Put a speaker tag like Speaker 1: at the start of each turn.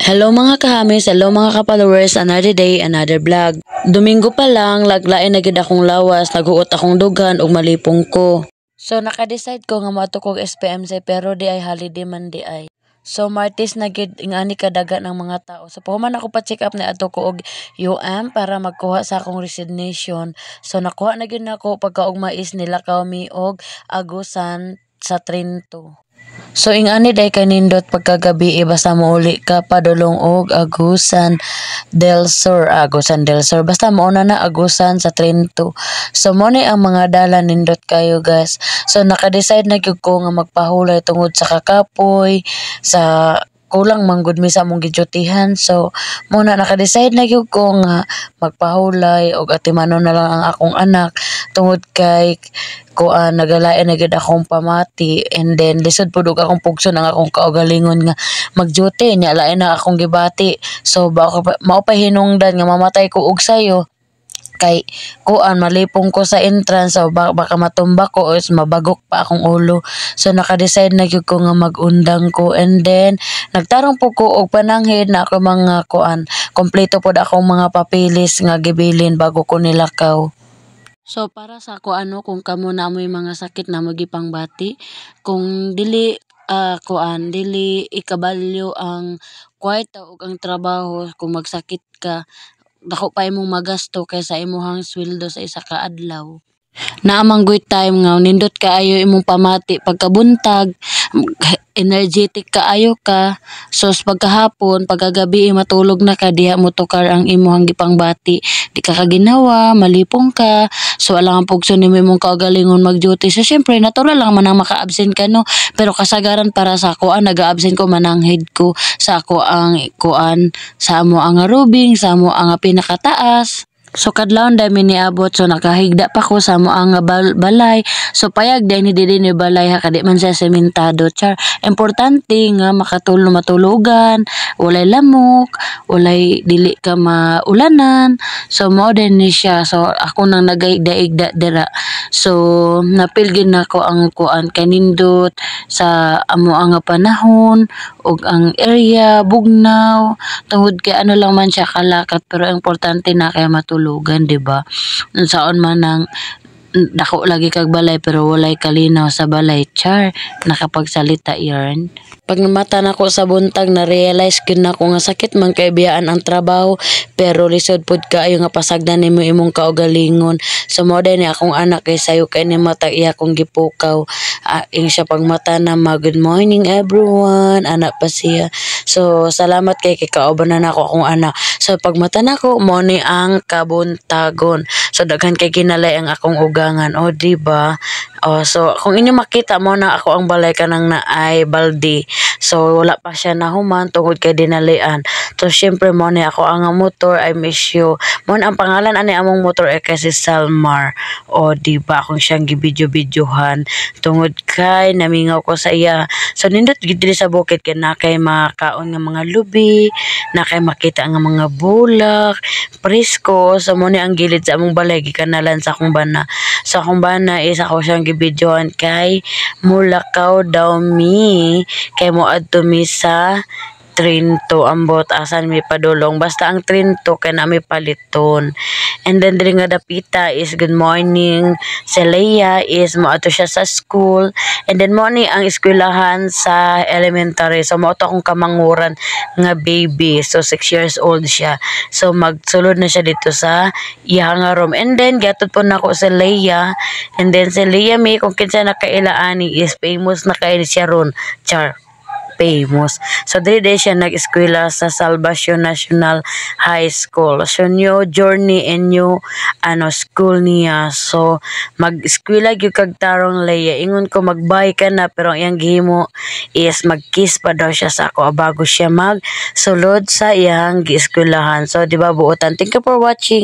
Speaker 1: Hello mga kahamis, hello mga ka-followers, another day, another vlog. Domingo pa lang, laglain na gid akong lawas, naghuot akong dugan ug malipong ko. So naka-decide ko nga moadto kog SPMC pero di ay holiday man di ay. So Martes na gid ingani kadaga ng mga tao. So puhuman ako pa check up na ato ko og UM para magkuha sa akong resignation. So nakuha na gyud nako pagkaugmais nila kami og agusan sa Trinto. So ingani day kanindot pagkagabi basta mouli ka padulong og Agusan del Sur basta mauna na Agusan sa Trinto. So mo ni ang mga dala nindot kayo guys. So naka-decide na gyud ko nga magpahulay tungod sa kakapoy sa kulang manggod mi sa among gidyutihan. So muna naka-decide na gyud ko nga magpahulay og atimanon na lang ang akong anak tungod kay nagalain na gid akong pamati, and then lisod pud og akong pugson ang akong kaugalingon nga mag-duty nya lain na akong gibati. So mao pa hinungdan nga mamatay ko og sayo kay malipong ko sa entrance. So baka matumba ko or mabagok pa akong ulo. So naka-decide na gyud ko nga magundang ko, and then nagtarong po ko og pananghid na ako mga kompleto pod akong mga papilis nga gibilin bago ko nilakaw. So para sa kung kamo na mo'y mga sakit na mo gipangbati, kung dili dili ikabalyo ang kwarta ug ang trabaho, kung magsakit ka dako pa imong magasto kaysa imuhang sweldo sa isa ka adlaw. Naamang good time nga nindot kaayo imong pamati pagkabuntag, energetic kaayo ka. So pagkahapon pagkagabi matulog na ka diha mo tukar ang imong gipangbati, di ka kaginawa, malipong ka. So alang ang pugso nimo imong kaugalingon mag-duty. So syempre natural lang man ang maka-absent ka no, pero kasagaran para sa ako naga-absent ko mananghid ko sa ako ang sa amo ang rubing, sa amo ang pinakataas. So kadlawon dami niabot, so nakahigda pa ko sa mo ang balay. So payag dai ni dili ni balay ha kadi man sa sementado. Char importante nga matulugan, walay lamok, walay dili ka maulanan. So mao din ni siya. So ako nang nagahigda-igda dira. So napil gid nako ang kanindot sa amo ang panahon ug ang area bugnaw tungod kay lang man siya kalakat, pero importante na kay matulugan, di ba? Unsaon man ang dako lagi kag balay pero walay kalinaw sa balay. Char nakapagsalita yarn. Pag namata na ko sa buntag na realize gid nako nga sakit man kay biyaan ang trabaho, pero lisod pud kaayo nga pasagdan nimo imong kaugalingon. So mo ni akong anak kay sayo kay ni mata iya kong gipukaw. Ing siya pagmata na good morning everyone, anak pa siya. So salamat kay kauban na nako akong anak. So pagmata nako mo ni ang kabuntagon. So daghan kay kinalay ang akong ugangan, o di ba? So kung inyo makita mo na ako ang balay kanang naay balde. So wala pa siya nahuman tungod kay dinalian. So syempre mo ni ako ang motor, I miss you. Mo ang pangalan ani among motor ay kasi Salmar. O di ba akong siyang gibidyo-bidyohan tungod kay namingaw ko sa iya. So nindot gid diri sa bukid kay na kay makaon nga mga lubi, na kay makita nga mga bulak, presko. So mo ni ang gilid sa among balay gikanalan sa akong bana. Sa akong bana is ako siyang gibidyohan kay mulakaw daw mi kay moadto mi sa Trinto ambot asan mi padulong, basta ang Trinto kay na mi paliton. And then diri nga dapita is good morning si Leia is moadto siya sa school, and then mo ni ang eskwelahan sa elementary. So mo akong kamanguran nga baby, so 6 years old siya. So magsulod na siya dito sa iyang room, and then gatod po nako si Leia, and then si Leia mi kung kinsa nakailaani is famous na kay siya ron. Char famous. So dili siya nag-eskwela sa Salvacion National High School. So new journey and new school niya. So mag-eskwela gyud kag tarong Leia. Ingon ko magbay ka na, pero ang iyang gihimo is mag-kiss pa daw siya sa ako bago siya mag sulod sa iyang gieskwelahan. So di ba buotan. Thank you for watching.